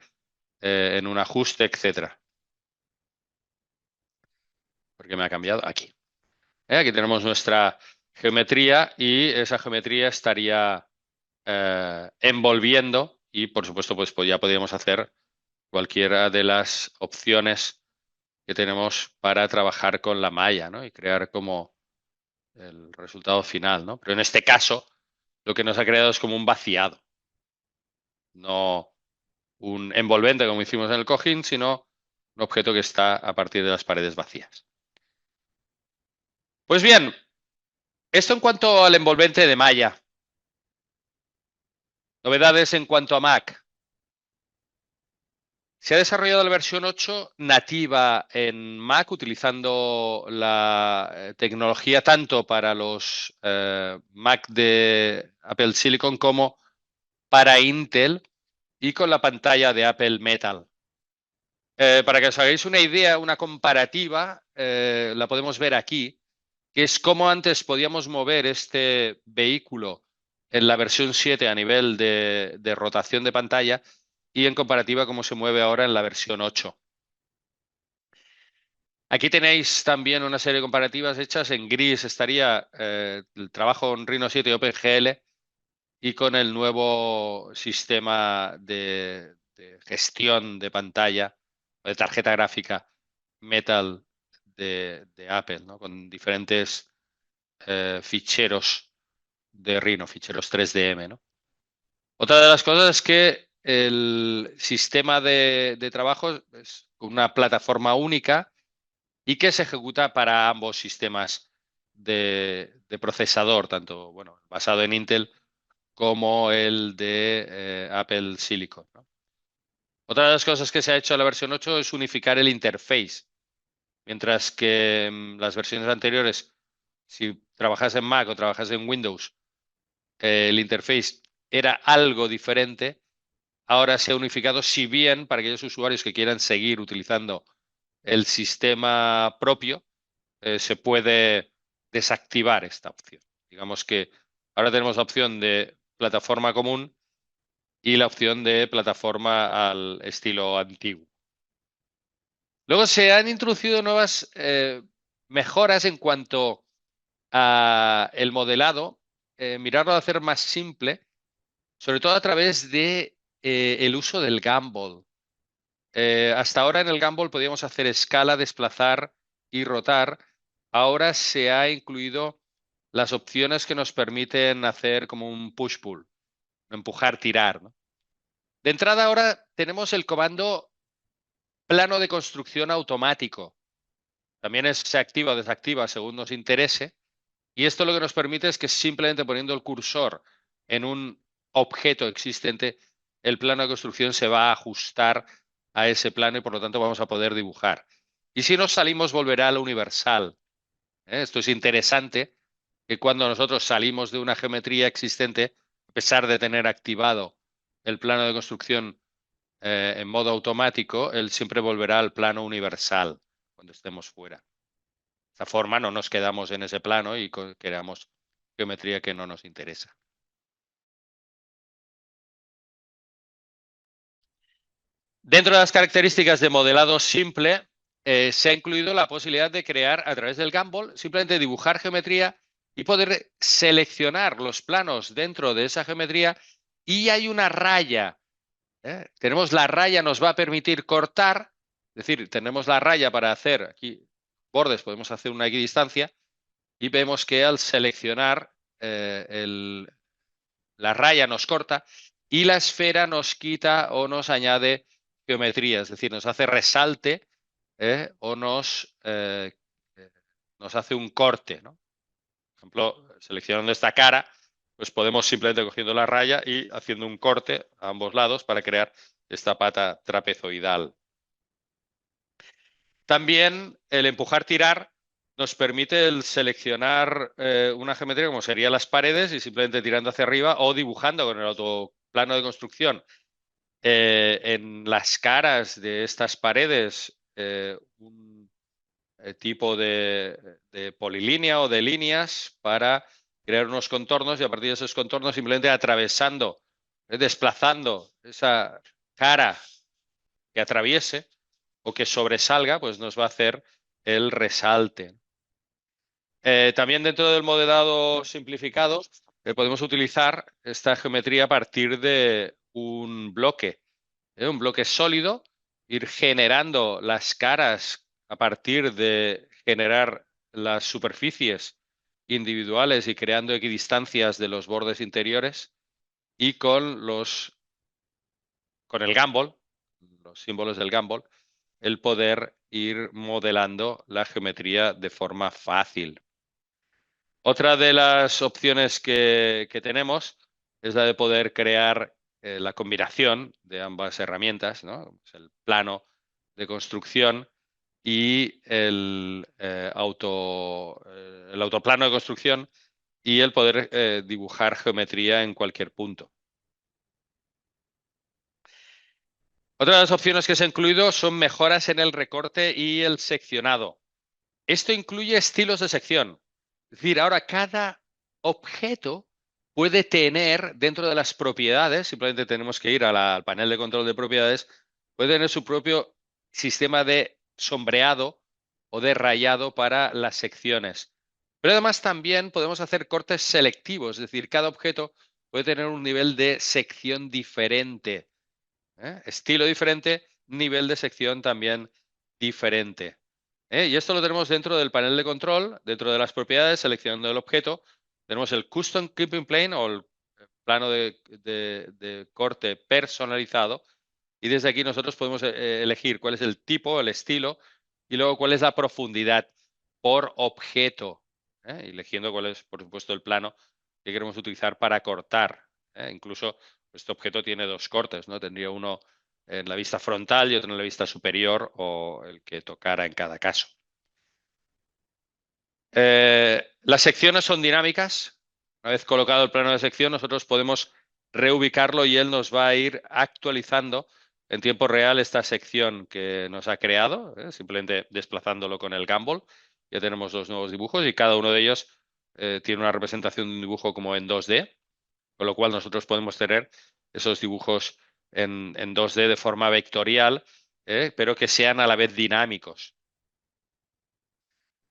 en un ajuste, etcétera. Porque me ha cambiado aquí. Aquí tenemos nuestra geometría y esa geometría estaría envolviendo y, por supuesto, pues ya podríamos hacer cualquiera de las opciones que tenemos para trabajar con la malla, ¿no? Y crear como el resultado final, ¿no? Pero en este caso, lo que nos ha creado es como un vaciado, no un envolvente como hicimos en el cojín, sino un objeto que está a partir de las paredes vacías. Pues bien, esto en cuanto al envolvente de malla. Novedades en cuanto a Mac. Se ha desarrollado la versión 8 nativa en Mac utilizando la tecnología tanto para los Mac de Apple Silicon como para Intel y con la pantalla de Apple Metal. Para que os hagáis una idea, una comparativa, la podemos ver aquí, que es cómo antes podíamos mover este vehículo en la versión 7 a nivel de rotación de pantalla y en comparativa cómo se mueve ahora en la versión 8. Aquí tenéis también una serie de comparativas hechas. En gris estaría el trabajo en Rhino 7 y OpenGL y con el nuevo sistema de gestión de pantalla, de tarjeta gráfica Metal de Apple, ¿no? Con diferentes ficheros de Rhino, ficheros 3DM, ¿no? Otra de las cosas es que el sistema de trabajo es una plataforma única y que se ejecuta para ambos sistemas de procesador, tanto bueno, basado en Intel como el de Apple Silicon, ¿no? Otra de las cosas que se ha hecho en la versión 8 es unificar el interface, mientras que en las versiones anteriores, si trabajas en Mac o trabajas en Windows, el interface era algo diferente. Ahora se ha unificado, si bien para aquellos usuarios que quieran seguir utilizando el sistema propio, se puede desactivar esta opción. Digamos que ahora tenemos la opción de plataforma común y la opción de plataforma al estilo antiguo. Luego se han introducido nuevas mejoras en cuanto a el modelado, mirarlo de hacer más simple, sobre todo a través de el uso del Gumball. Hasta ahora en el Gumball podíamos hacer escala, desplazar y rotar. Ahora se ha incluido las opciones que nos permiten hacer como un push-pull, empujar, tirar, ¿no? De entrada ahora tenemos el comando plano de construcción automático. También se activa o desactiva según nos interese. Y esto lo que nos permite es que simplemente poniendo el cursor en un objeto existente, el plano de construcción se va a ajustar a ese plano y por lo tanto vamos a poder dibujar. Y si nos salimos, volverá al universal. Esto es interesante, que cuando nosotros salimos de una geometría existente, a pesar de tener activado el plano de construcción en modo automático, él siempre volverá al plano universal cuando estemos fuera. De esta forma no nos quedamos en ese plano y creamos geometría que no nos interesa. Dentro de las características de modelado simple, se ha incluido la posibilidad de crear a través del Gumball, simplemente dibujar geometría y poder seleccionar los planos dentro de esa geometría y hay una raya. Tenemos la raya, nos va a permitir cortar, es decir, tenemos la raya para hacer aquí bordes, podemos hacer una equidistancia y vemos que al seleccionar la raya nos corta y la esfera nos quita o nos añade geometría, es decir, nos hace resalte o nos hace un corte, ¿no? Por ejemplo, seleccionando esta cara, pues podemos simplemente cogiendo la raya y haciendo un corte a ambos lados para crear esta pata trapezoidal. También el empujar-tirar nos permite el seleccionar una geometría como serían las paredes y simplemente tirando hacia arriba o dibujando con el autoplano de construcción en las caras de estas paredes un tipo de polilínea o de líneas para crear unos contornos y a partir de esos contornos simplemente atravesando, desplazando esa cara que atraviese o que sobresalga, pues nos va a hacer el resalte. También dentro del modelado simplificado podemos utilizar esta geometría a partir de un bloque sólido, ir generando las caras a partir de generar las superficies individuales y creando equidistancias de los bordes interiores y con el Gumball, los símbolos del Gumball, el poder ir modelando la geometría de forma fácil. Otra de las opciones que tenemos es la de poder crear la combinación de ambas herramientas, ¿no? Es el plano de construcción y el autoplano de construcción y el poder dibujar geometría en cualquier punto. Otra de las opciones que se ha incluido son mejoras en el recorte y el seccionado. Esto incluye estilos de sección. Es decir, ahora cada objeto puede tener dentro de las propiedades, simplemente tenemos que ir al panel de control de propiedades, puede tener su propio sistema de sombreado o de rayado para las secciones. Pero además también podemos hacer cortes selectivos, es decir, cada objeto puede tener un nivel de sección diferente, estilo diferente, nivel de sección también diferente. Y esto lo tenemos dentro del panel de control, dentro de las propiedades, seleccionando el objeto. Tenemos el Custom Clipping Plane o el plano de corte personalizado. Y desde aquí nosotros podemos elegir cuál es el tipo, el estilo, y luego cuál es la profundidad por objeto, eligiendo cuál es, por supuesto, el plano que queremos utilizar para cortar. Incluso este objeto tiene dos cortes, ¿no? Tendría uno en la vista frontal y otro en la vista superior o el que tocara en cada caso. Las secciones son dinámicas. Una vez colocado el plano de sección, nosotros podemos reubicarlo y él nos va a ir actualizando en tiempo real esta sección que nos ha creado, simplemente desplazándolo con el Gumball. Ya tenemos los nuevos dibujos y cada uno de ellos tiene una representación de un dibujo como en 2D, con lo cual nosotros podemos tener esos dibujos en 2D de forma vectorial, pero que sean a la vez dinámicos.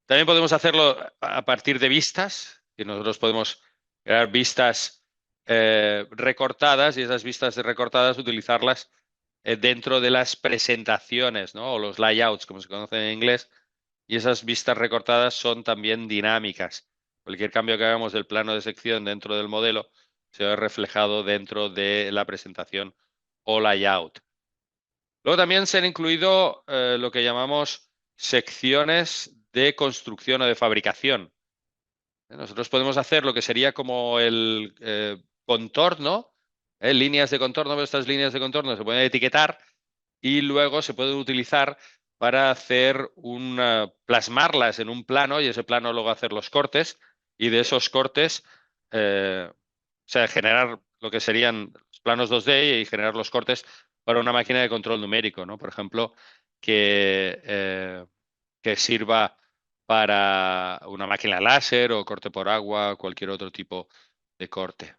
También podemos hacerlo a partir de vistas, y nosotros podemos crear vistas recortadas y esas vistas recortadas utilizarlas dentro de las presentaciones, ¿no? O los layouts, como se conocen en inglés, y esas vistas recortadas son también dinámicas. Cualquier cambio que hagamos del plano de sección dentro del modelo se ve reflejado dentro de la presentación o layout. Luego también se han incluido lo que llamamos secciones de construcción o de fabricación. Nosotros podemos hacer lo que sería como el contorno, líneas de contorno, pero estas líneas de contorno se pueden etiquetar y luego se pueden utilizar para hacer plasmarlas en un plano y ese plano luego hacer los cortes y de esos cortes, o sea, generar lo que serían los planos 2D y generar los cortes para una máquina de control numérico, ¿no? Por ejemplo, que sirva para una máquina láser o corte por agua o cualquier otro tipo de corte.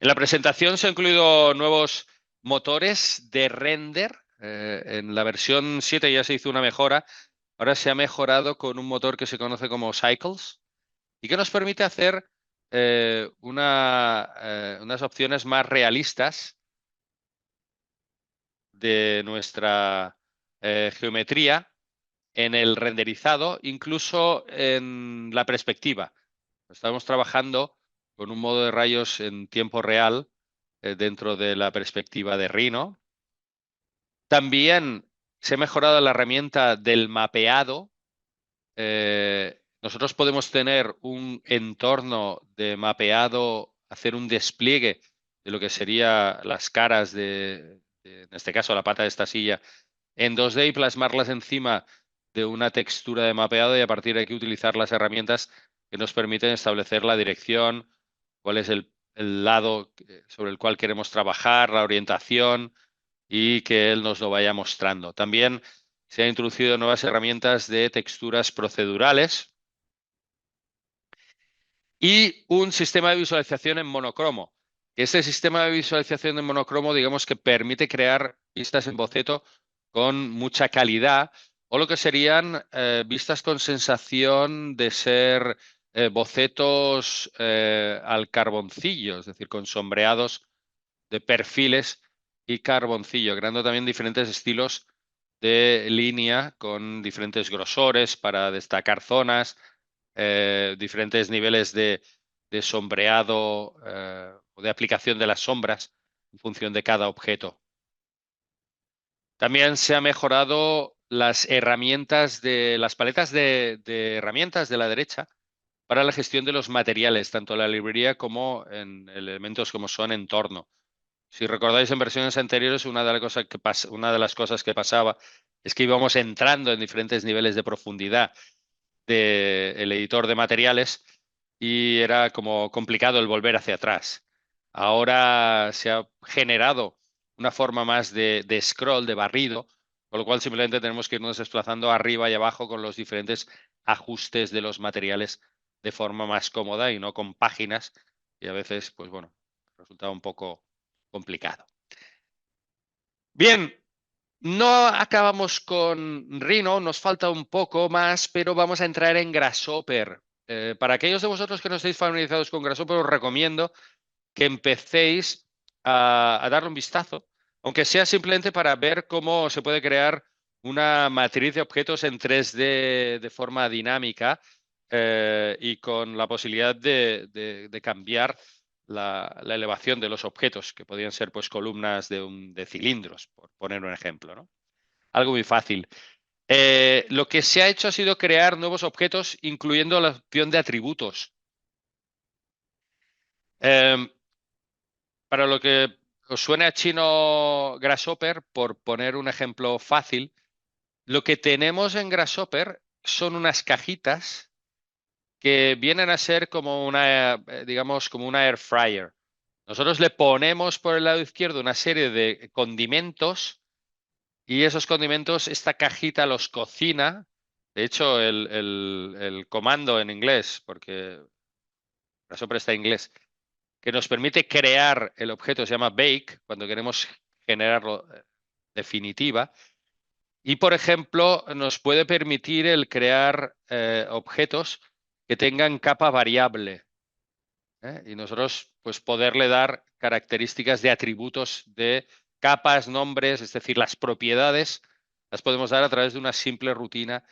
En la presentación se han incluido nuevos motores de render. En la versión 7 ya se hizo una mejora. Ahora se ha mejorado con un motor que se conoce como Cycles y que nos permite hacer unas opciones más realistas de nuestra geometría en el renderizado, incluso en la perspectiva. Estamos trabajando con un modo de rayos en tiempo real dentro de la perspectiva de Rhino. También se ha mejorado la herramienta del mapeado. Nosotros podemos tener un entorno de mapeado, hacer un despliegue de lo que serían las caras en este caso, la pata de esta silla, en 2D y plasmarlas encima de una textura de mapeado y a partir de aquí utilizar las herramientas que nos permiten establecer la dirección, cuál es el lado sobre el cual queremos trabajar, la orientación y que él nos lo vaya mostrando. También se han introducido nuevas herramientas de texturas procedurales y un sistema de visualización en monocromo. Este sistema de visualización en monocromo, digamos que permite crear vistas en boceto con mucha calidad o lo que serían vistas con sensación de ser bocetos al carboncillo, es decir, con sombreados de perfiles y carboncillo, creando también diferentes estilos de línea con diferentes grosores para destacar zonas, diferentes niveles de sombreado o de aplicación de las sombras en función de cada objeto. También se ha mejorado las herramientas las paletas de herramientas de la derecha. para la gestión de los materiales, tanto en la librería como en elementos como son entorno. Si recordáis en versiones anteriores, una de las cosas que pasaba es que íbamos entrando en diferentes niveles de profundidad del editor de materiales y era como complicado el volver hacia atrás. Ahora se ha generado una forma más de scroll, de barrido, con lo cual simplemente tenemos que irnos desplazando arriba y abajo con los diferentes ajustes de los materiales de forma más cómoda y no con páginas y a veces, pues bueno, resulta un poco complicado. Bien, no acabamos con Rhino, nos falta un poco más, pero vamos a entrar en Grasshopper. Para aquellos de vosotros que no estéis familiarizados con Grasshopper, os recomiendo que empecéis a darle un vistazo, aunque sea simplemente para ver cómo se puede crear una matriz de objetos en 3D de forma dinámica y con la posibilidad de cambiar la elevación de los objetos, que podrían ser pues columnas de cilindros, por poner un ejemplo, ¿no? Algo muy fácil. Lo que se ha hecho ha sido crear nuevos objetos, incluyendo la opción de atributos. Eh, para lo que os suene a chino Grasshopper, por poner un ejemplo fácil, lo que tenemos en Grasshopper son unas cajitas que vienen a ser como una, digamos, como una air fryer. Nosotros le ponemos por el lado izquierdo una serie de condimentos y esos condimentos, esta cajita los cocina. De hecho, el comando en inglés, porque Grasshopper está en inglés, que nos permite crear el objeto, se llama bake, cuando queremos generarlo definitiva. Y, por ejemplo, nos puede permitir el crear objetos que tengan capa variable. Y nosotros, pues, poderle dar características de atributos de capas, nombres, es decir, las propiedades, las podemos dar a través de una simple rutina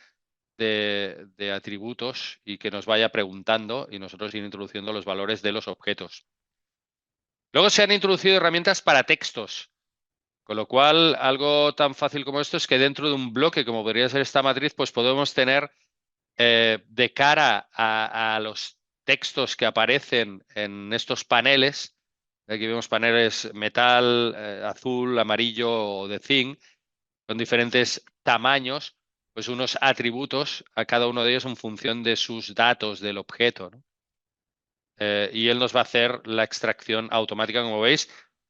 de atributos y que nos vaya preguntando y nosotros ir introduciendo los valores de los objetos. Luego se han introducido herramientas para textos, con lo cual algo tan fácil como esto es que dentro de un bloque, como podría ser esta matriz, pues podemos tener de cara a los textos que aparecen en estos paneles. Aquí vemos paneles metal, azul, amarillo o de zinc, con diferentes tamaños, pues unos atributos a cada uno de ellos en función de sus datos del objeto, ¿no? Y él nos va a hacer la extracción automática, como veis.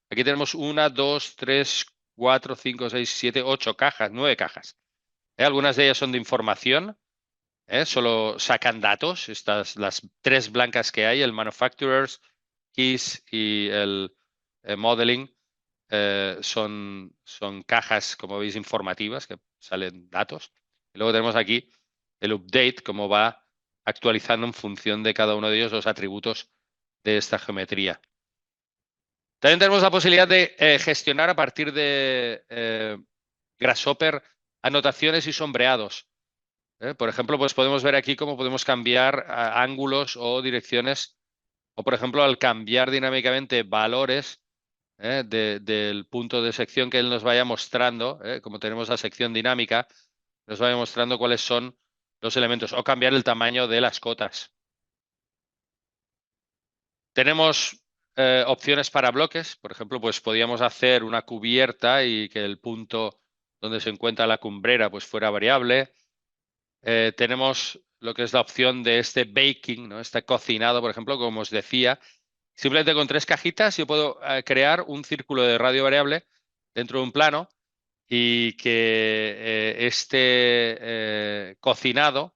Aquí tenemos 1, 2, 3, 4, 5, 6, 7, 8 cajas, 9 cajas. Algunas de ellas son de información, solo sacan datos. Estas, las 3 blancas que hay, el Manufacturers, Keys y el Modeling, son cajas, como veis, informativas que salen datos. Y luego tenemos aquí el Update, cómo va actualizando en función de cada uno de ellos los atributos de esta geometría. También tenemos la posibilidad de gestionar a partir de Grasshopper anotaciones y sombreados. Por ejemplo, pues podemos ver aquí cómo podemos cambiar ángulos o direcciones, o por ejemplo, al cambiar dinámicamente valores del punto de sección que él nos vaya mostrando, como tenemos la sección dinámica, nos vaya mostrando cuáles son los elementos, o cambiar el tamaño de las cotas. Tenemos opciones para bloques. Por ejemplo, pues podíamos hacer una cubierta y que el punto donde se encuentra la cumbrera pues fuera variable. Tenemos lo que es la opción de este baking, ¿no? Este cocinado, por ejemplo, como os decía. Simplemente con 3 cajitas yo puedo crear un círculo de radio variable dentro de un plano y que este cocinado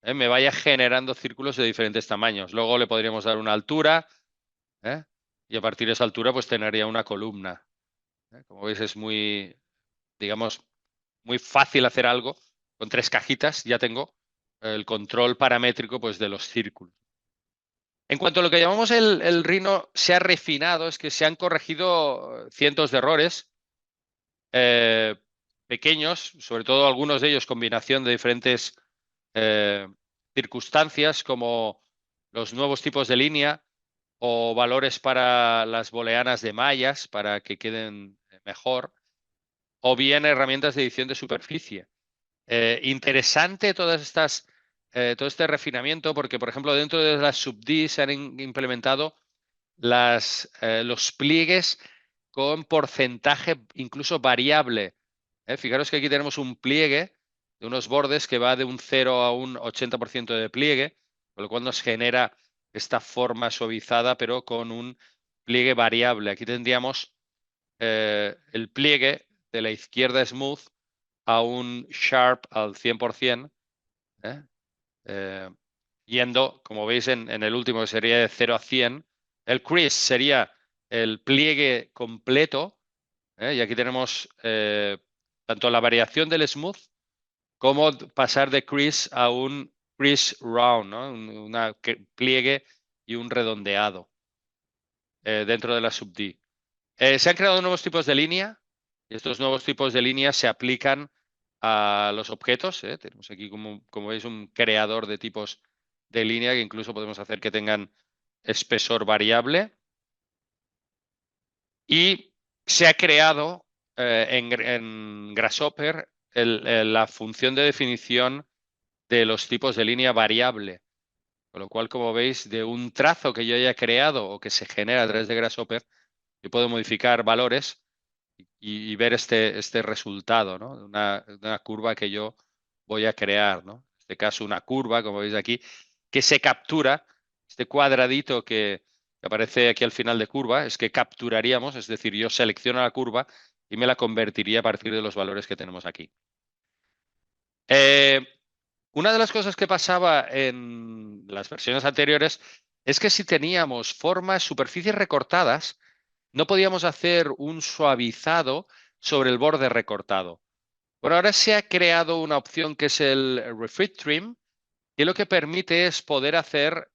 me vaya generando círculos de diferentes tamaños. Luego le podríamos dar una altura, y a partir de esa altura pues tendría una columna. Como veis es muy, digamos, muy fácil hacer algo. Con 3 cajitas ya tengo el control paramétrico pues, de los círculos. En cuanto a lo que llamamos el Rhino, se ha refinado, es que se han corregido cientos de errores pequeños, sobre todo algunos de ellos combinación de diferentes circunstancias, como los nuevos tipos de línea o valores para las booleanas de mallas para que queden mejor, o bien herramientas de edición de superficie. Interesante todas estas todo este refinamiento porque, por ejemplo, dentro de las sub-D se han implementado los pliegues con porcentaje incluso variable. Fijaros que aquí tenemos un pliegue de unos bordes que va de un 0 a un 80% de pliegue, con lo cual nos genera esta forma suavizada, pero con un pliegue variable. Aquí tendríamos el pliegue de la izquierda smooth a un sharp al 100%, ¿eh? Eh, yendo, como veis en el último, que sería de 0 a 100. El crease sería el pliegue completo, y aquí tenemos tanto la variación del smooth como pasar de crease a un crease round, ¿no? Una pliegue y un redondeado dentro de la sub-D. Se han creado nuevos tipos de línea y estos nuevos tipos de línea se aplican a los objetos. Tenemos aquí, como veis, un creador de tipos de línea que incluso podemos hacer que tengan espesor variable. Y se ha creado en Grasshopper la función de definición de los tipos de línea variable. Con lo cual, como veis, de un trazo que yo haya creado o que se genera a través de Grasshopper, yo puedo modificar valores y ver este resultado, ¿no? De una curva que yo voy a crear, ¿no? En este caso, una curva, como veis aquí, que se captura, este cuadradito que aparece aquí al final de curva, es que capturaríamos, es decir, yo selecciono la curva y me la convertiría a partir de los valores que tenemos aquí. Una de las cosas que pasaba en las versiones anteriores es que si teníamos superficies recortadas, no podíamos hacer un suavizado sobre el borde recortado. Por ahora se ha creado una opción que es el Refit Trim, que lo que permite es poder hacer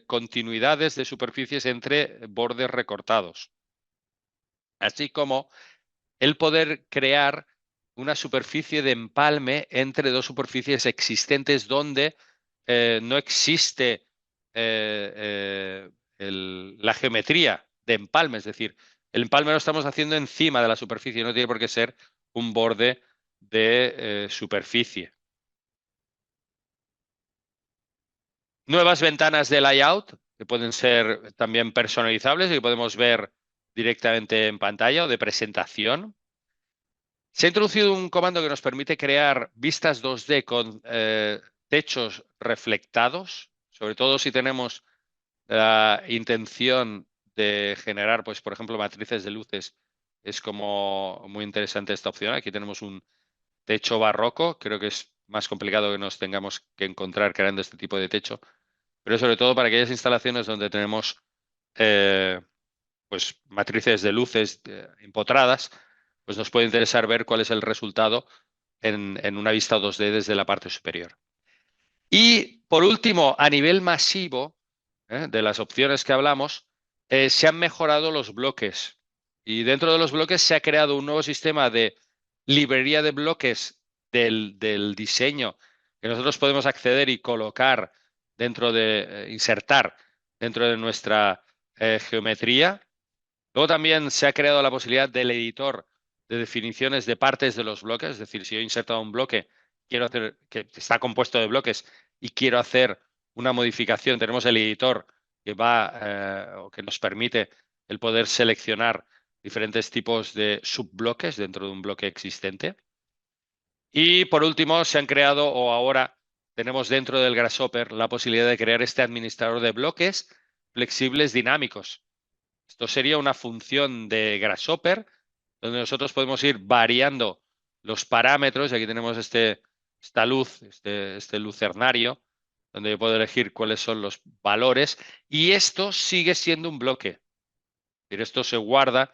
continuidades de superficies entre bordes recortados, así como el poder crear una superficie de empalme entre dos superficies existentes donde no existe la geometría de empalme, es decir, el empalme lo estamos haciendo encima de la superficie, no tiene por qué ser un borde de superficie. Nuevas ventanas de layout que pueden ser también personalizables y que podemos ver directamente en pantalla o de presentación. Se ha introducido un comando que nos permite crear vistas 2D con techos reflectados, sobre todo si tenemos la intención de generar, pues, por ejemplo, matrices de luces. Es como muy interesante esta opción. Aquí tenemos un techo barroco. Creo que es más complicado que nos tengamos que encontrar creando este tipo de techo, pero sobre todo para aquellas instalaciones donde tenemos pues matrices de luces empotradas, pues nos puede interesar ver cuál es el resultado en una vista 2D desde la parte superior. Y por último, a nivel masivo, de las opciones que hablamos, se han mejorado los bloques. Y dentro de los bloques se ha creado un nuevo sistema de librería de bloques del diseño que nosotros podemos acceder y colocar insertar dentro de nuestra geometría. Luego también se ha creado la posibilidad del editor de definiciones de partes de los bloques, es decir, si yo he insertado un bloque, quiero hacer que está compuesto de bloques y quiero hacer una modificación, tenemos el editor que o que nos permite el poder seleccionar diferentes tipos de subbloques dentro de un bloque existente. Y por último, se han creado, o ahora tenemos dentro del Grasshopper, la posibilidad de crear este administrador de bloques flexibles dinámicos. Esto sería una función de Grasshopper donde nosotros podemos ir variando los parámetros. Y aquí tenemos esta luz, este lucernario, donde yo puedo elegir cuáles son los valores. Y esto sigue siendo un bloque. Pero esto se guarda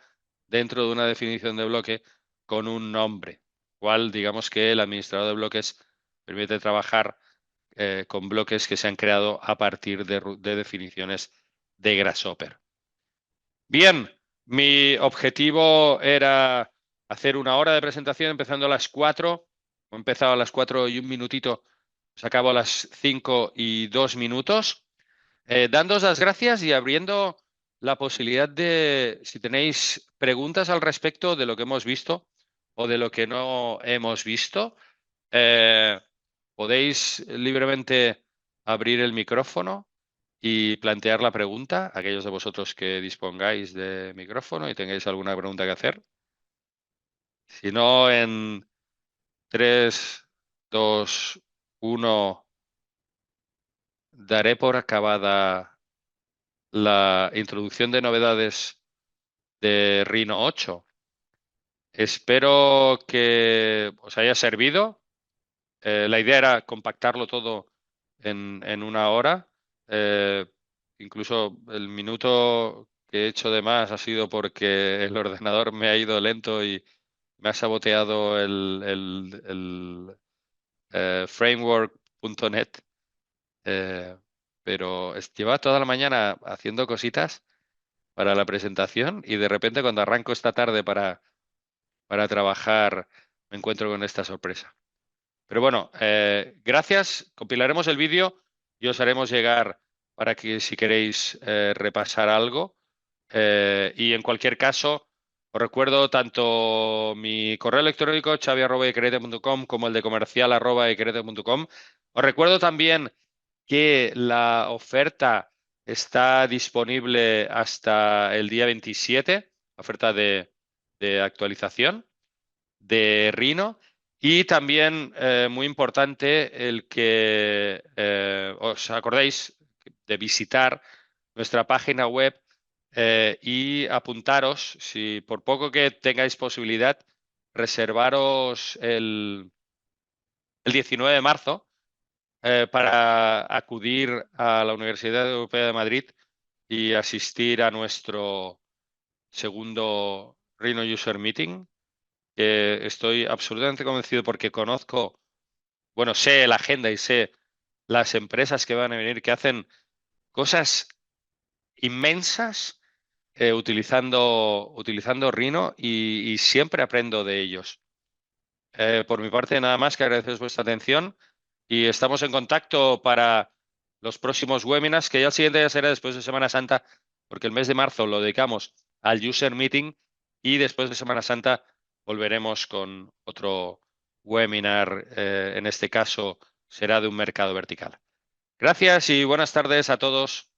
dentro de una definición de bloque con un nombre, cual digamos que el administrador de bloques permite trabajar con bloques que se han creado a partir de definiciones de Grasshopper. Bien, mi objetivo era hacer una hora de presentación empezando a las 4. He empezado a las 4 y un minutito, pues acabo a las 5 y 2 minutos. Dándoos las gracias y abriendo la posibilidad de, si tenéis preguntas al respecto de lo que hemos visto o de lo que no hemos visto, eh, podéis libremente abrir el micrófono y plantear la pregunta, aquellos de vosotros que dispongáis de micrófono y tengáis alguna pregunta que hacer. Si no, en 3, 2, 1, daré por acabada la introducción de novedades de Rhino 8. Espero que os haya servido. La idea era compactarlo todo en una hora. Eh, Incluso el minuto que he hecho de más ha sido porque el ordenador me ha ido lento y me ha saboteado el framework.net. Eh, pero llevaba toda la mañana haciendo cositas para la presentación y de repente cuando arranco esta tarde para trabajar me encuentro con esta sorpresa. Pero bueno, gracias. Compilaremos el vídeo y os haremos llegar para que si queréis repasar algo. Y en cualquier caso, os recuerdo tanto mi correo electrónico chavi@icrete.com como el de comercial@icrete.com. Os recuerdo también que la oferta está disponible hasta el día 27, oferta de actualización de Rhino. Y también, muy importante, el que os acordéis de visitar nuestra página web y apuntaros, si por poco que tengáis posibilidad, reservaros el 19 de marzo para acudir a la Universidad Europea de Madrid y asistir a nuestro segundo Rhino User Meeting. Estoy absolutamente convencido porque conozco, bueno, sé la agenda y sé las empresas que van a venir que hacen cosas inmensas utilizando Rhino y siempre aprendo de ellos. Por mi parte, nada más que agradeceros vuestra atención y estamos en contacto para los próximos webinars, que ya el siguiente ya será después de Semana Santa, porque el mes de marzo lo dedicamos al User Meeting y después de Semana Santa volveremos con otro webinar, en este caso será de un mercado vertical. Gracias y buenas tardes a todos.